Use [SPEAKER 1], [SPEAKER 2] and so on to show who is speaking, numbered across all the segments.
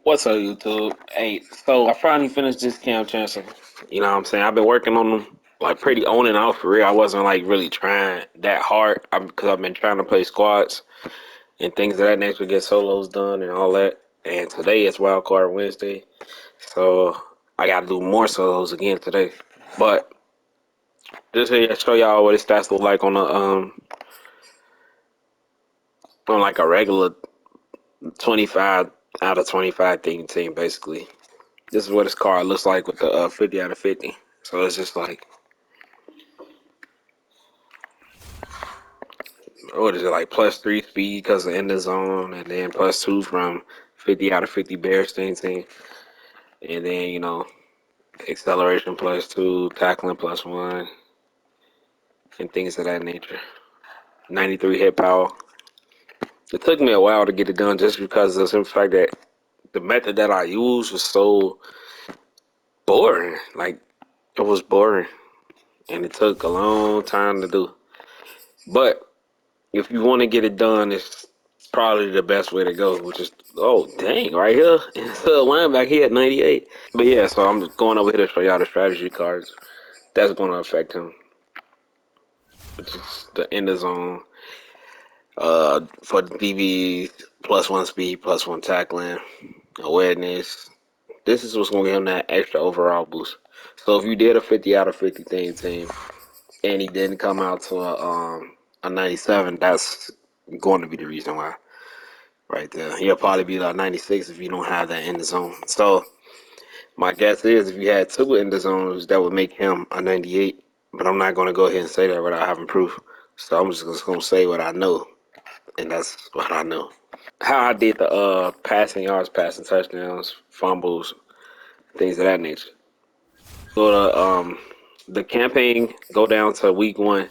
[SPEAKER 1] What's up, YouTube? Hey, so I finally finished this CAM Chancellor. You know what I'm saying? I've been working on them like pretty on and off for real. I wasn't like really trying that hard because I've been trying to play squads and things of that nature, get solos done and all that. And today is Wild Card Wednesday, so I got to do more solos again today. But just here to show y'all what his stats look like on like a regular 25 out of 25 team basically. This is what his card looks like with the 50 out of 50. So it's just like, what is it, like +3 speed because of in the zone, and then +2 from 50 out of 50 Bears team. And then, acceleration +2, tackling +1, and things of that nature. 93 hit power. It took me a while to get it done just because of the fact that the method that I used was so boring. Like, it was boring. And it took a long time to do. But if you want to get it done, it's probably the best way to go, which is, oh, dang, right here. Linebacker here at 98. But yeah, so I'm just going over here to show y'all the strategy cards that's going to affect him, which is the end of zone, for the DBs, +1 speed, +1 tackling, awareness. This is what's going to give him that extra overall boost. So if you did a 50 out of 50 team, and he didn't come out to a 97, that's going to be the reason why. Right there. He'll probably be like 96 if you don't have that in the zone. So my guess is if you had two in the zones, that would make him a 98. But I'm not going to go ahead and say that without having proof. So I'm just going to say what I know, and that's what I know. How I did the passing yards, passing touchdowns, fumbles, things of that nature. So the campaign, go down to week 1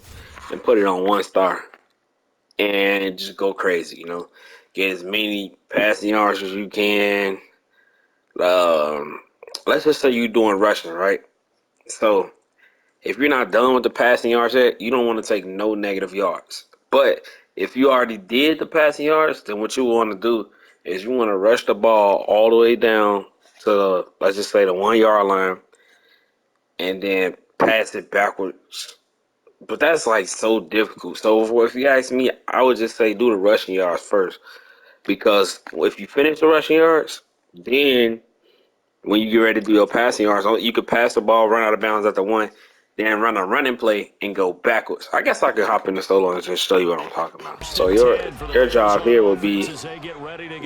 [SPEAKER 1] and put it on 1 star and just go crazy. Get as many passing yards as you can. Um, let's just say you're doing rushing, right? So if you're not done with the passing yards yet, you don't want to take no negative yards. But if you already did the passing yards, then what you want to do is you want to rush the ball all the way down to let's just say the 1 yard line, and then pass it backwards. But that's like so difficult. So if you ask me, I would just say do the rushing yards first, because if you finish the rushing yards, then when you get ready to do your passing yards, you could pass the ball, run out of bounds at the 1, then run a running play and go backwards. I guess I could hop in the solo and just show you what I'm talking about. So your job here will be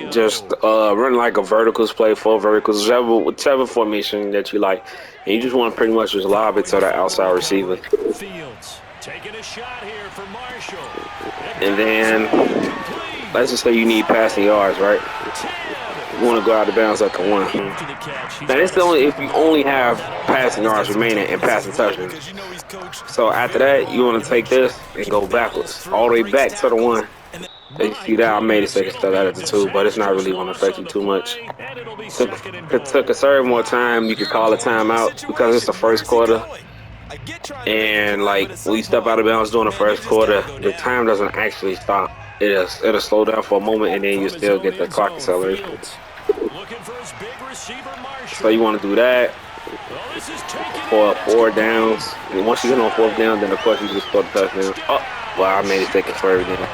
[SPEAKER 1] just run like a verticals play, 4 verticals, whichever formation that you like, and you just want to pretty much just lob it to the outside receiver.
[SPEAKER 2] Fields taking a shot here for Marshall.
[SPEAKER 1] And then let's just say you need passing yards, right? You want to go out of bounds at the 1. Now this is only if you only have passing yards remaining and passing touchdowns. So after that, you want to take this and go backwards, all the way back to the 1. You see that I made a second step out of the 2, but it's not really going to affect you too much. To conserve more time, you could call a timeout because it's the first quarter. And like when you step out of bounds during the first quarter, the time doesn't actually stop. It'll slow down for a moment, and then you still get the clock acceleration. So you want to do that for 4 downs. And once you get on 4th down, then of course you just score the touchdown. Oh, well, I made a second third down.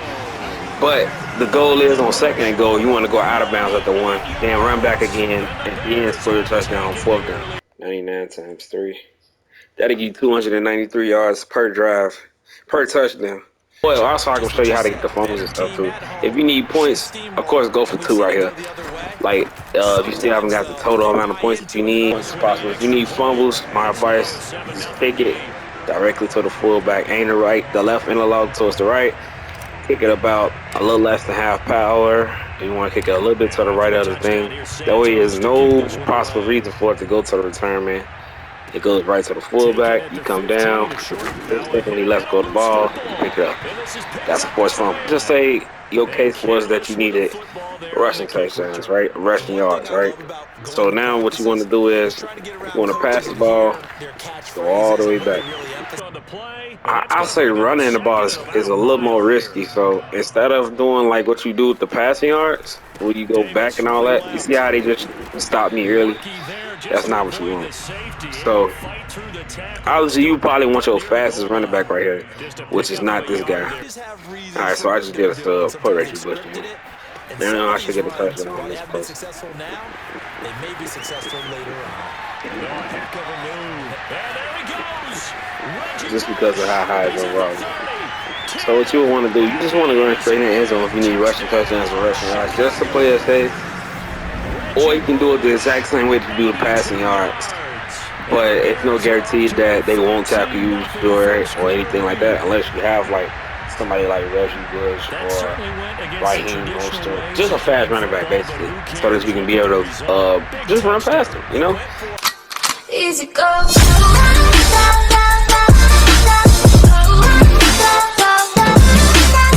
[SPEAKER 1] But the goal is on 2nd and goal, you want to go out of bounds at the 1, then run back again, and then score your touchdown on 4th down. 99 times 3. That'll give you 293 yards per drive, per touchdown. Well, also I can show you how to get the fumbles and stuff too. If you need points, of course, go for 2 right here. Like, if you still haven't got the total amount of points that you need, it's possible. If you need fumbles, my advice, just take it directly to the fullback. Aim the left interlock towards the right. Kick it about a little less than half power. You want to kick it a little bit to the right of the thing. That way there's no possible reason for it to go to the return man. It goes right to the
[SPEAKER 2] Taking
[SPEAKER 1] fullback.
[SPEAKER 2] it
[SPEAKER 1] You
[SPEAKER 2] to
[SPEAKER 1] come
[SPEAKER 2] 15
[SPEAKER 1] down.
[SPEAKER 2] to short.
[SPEAKER 1] The
[SPEAKER 2] Now with
[SPEAKER 1] second
[SPEAKER 2] it.
[SPEAKER 1] when he lets go of the ball, you pick it up.
[SPEAKER 2] And this is picked
[SPEAKER 1] That's a
[SPEAKER 2] up at
[SPEAKER 1] forced
[SPEAKER 2] the
[SPEAKER 1] fumble. Just
[SPEAKER 2] 9.
[SPEAKER 1] say your
[SPEAKER 2] And
[SPEAKER 1] case was that you
[SPEAKER 2] careless with the
[SPEAKER 1] needed
[SPEAKER 2] football there on the
[SPEAKER 1] rushing
[SPEAKER 2] kick
[SPEAKER 1] touchdowns,
[SPEAKER 2] return.
[SPEAKER 1] right?
[SPEAKER 3] The
[SPEAKER 1] Rushing
[SPEAKER 3] one thing
[SPEAKER 1] yards,
[SPEAKER 3] I
[SPEAKER 1] right?
[SPEAKER 3] love about
[SPEAKER 1] So
[SPEAKER 3] going to
[SPEAKER 1] now what you want to
[SPEAKER 3] practices
[SPEAKER 1] do
[SPEAKER 3] is
[SPEAKER 1] is
[SPEAKER 3] trying to get
[SPEAKER 1] you
[SPEAKER 3] around
[SPEAKER 1] want to pass
[SPEAKER 3] coaches
[SPEAKER 1] the
[SPEAKER 3] and
[SPEAKER 1] ball,
[SPEAKER 3] hear their
[SPEAKER 1] go all the
[SPEAKER 3] catchphrases
[SPEAKER 1] way
[SPEAKER 3] and what they
[SPEAKER 1] back.
[SPEAKER 3] really emphasize.
[SPEAKER 2] On the play, and that's
[SPEAKER 1] I
[SPEAKER 2] going to
[SPEAKER 1] say
[SPEAKER 2] bring up
[SPEAKER 1] running the ball
[SPEAKER 2] second and
[SPEAKER 1] is
[SPEAKER 2] about a
[SPEAKER 1] a little more
[SPEAKER 2] mile
[SPEAKER 1] risky.
[SPEAKER 2] here.
[SPEAKER 1] So instead of doing like what you do with the passing yards, where you go back
[SPEAKER 2] Davis
[SPEAKER 1] and
[SPEAKER 2] from
[SPEAKER 1] all
[SPEAKER 2] the
[SPEAKER 1] that, you see
[SPEAKER 2] left.
[SPEAKER 1] how they just stopped me early?
[SPEAKER 2] Lucky there just
[SPEAKER 1] That's
[SPEAKER 2] to
[SPEAKER 1] not what you
[SPEAKER 2] avoid
[SPEAKER 1] want.
[SPEAKER 2] the safety. Able to
[SPEAKER 1] So
[SPEAKER 2] fight through the tackle, but
[SPEAKER 1] obviously
[SPEAKER 2] still
[SPEAKER 1] you probably
[SPEAKER 2] brought
[SPEAKER 1] want
[SPEAKER 2] down
[SPEAKER 1] your
[SPEAKER 2] near the
[SPEAKER 1] fastest
[SPEAKER 2] goal
[SPEAKER 1] running back
[SPEAKER 2] line.
[SPEAKER 1] right here,
[SPEAKER 2] Just a
[SPEAKER 1] which is
[SPEAKER 2] pickup of
[SPEAKER 1] not
[SPEAKER 2] a
[SPEAKER 1] this
[SPEAKER 2] yard
[SPEAKER 1] guy.
[SPEAKER 2] there.
[SPEAKER 3] Just have
[SPEAKER 1] All
[SPEAKER 3] reasons
[SPEAKER 1] right,
[SPEAKER 3] for
[SPEAKER 1] so I
[SPEAKER 3] what
[SPEAKER 1] just did
[SPEAKER 3] they're
[SPEAKER 1] a
[SPEAKER 3] doing.
[SPEAKER 1] sub, put
[SPEAKER 3] Sometimes
[SPEAKER 1] Reggie
[SPEAKER 3] they've
[SPEAKER 1] Bush
[SPEAKER 3] scripted
[SPEAKER 1] in.
[SPEAKER 3] it. And
[SPEAKER 1] And
[SPEAKER 3] some
[SPEAKER 1] I
[SPEAKER 3] of
[SPEAKER 1] should
[SPEAKER 3] these
[SPEAKER 1] get a
[SPEAKER 3] runs,
[SPEAKER 1] touchdown
[SPEAKER 3] while
[SPEAKER 1] on
[SPEAKER 3] they
[SPEAKER 1] this
[SPEAKER 3] haven't been
[SPEAKER 1] post.
[SPEAKER 3] successful now, they may be successful later on.
[SPEAKER 2] Oh, heck of a move. And there he goes. Reggie
[SPEAKER 1] Just because of
[SPEAKER 2] Bush.
[SPEAKER 1] how high his
[SPEAKER 2] He's at the
[SPEAKER 1] overall is.
[SPEAKER 2] 30,
[SPEAKER 1] So what you
[SPEAKER 2] 10,
[SPEAKER 1] would want to do, you
[SPEAKER 2] and
[SPEAKER 1] just want to go in
[SPEAKER 2] he's
[SPEAKER 1] straight in the end zone if
[SPEAKER 2] in.
[SPEAKER 1] you need rushing touchdowns or
[SPEAKER 2] Touchdown,
[SPEAKER 1] rushing yards, just to
[SPEAKER 2] Chicago.
[SPEAKER 1] play it safe. Or
[SPEAKER 2] Reggie
[SPEAKER 1] you can do it the
[SPEAKER 2] Bush,
[SPEAKER 1] exact same way that you do the
[SPEAKER 2] 82
[SPEAKER 1] passing yards.
[SPEAKER 2] yards. And
[SPEAKER 1] But
[SPEAKER 2] the
[SPEAKER 1] it's no
[SPEAKER 2] Bears are off
[SPEAKER 1] guarantee
[SPEAKER 2] to a
[SPEAKER 1] that they won't tackle
[SPEAKER 2] 13
[SPEAKER 1] you
[SPEAKER 2] nothing
[SPEAKER 1] short
[SPEAKER 2] first
[SPEAKER 1] or
[SPEAKER 2] quarter
[SPEAKER 1] anything like that,
[SPEAKER 2] lead.
[SPEAKER 1] unless you have like somebody like Reggie Bush
[SPEAKER 2] That
[SPEAKER 1] or
[SPEAKER 2] certainly went against the
[SPEAKER 1] Raheem
[SPEAKER 2] traditional
[SPEAKER 1] Mostert.
[SPEAKER 2] ways
[SPEAKER 1] Just a
[SPEAKER 2] of
[SPEAKER 1] fast
[SPEAKER 2] playing
[SPEAKER 1] running back,
[SPEAKER 2] football, but
[SPEAKER 1] basically,
[SPEAKER 2] who
[SPEAKER 1] so that
[SPEAKER 2] cares?
[SPEAKER 1] you can
[SPEAKER 2] Look
[SPEAKER 1] be
[SPEAKER 2] at the
[SPEAKER 1] able
[SPEAKER 2] result.
[SPEAKER 1] to
[SPEAKER 2] Big
[SPEAKER 1] just run past
[SPEAKER 2] touchdown.
[SPEAKER 1] them, you
[SPEAKER 3] It
[SPEAKER 1] know?
[SPEAKER 3] went for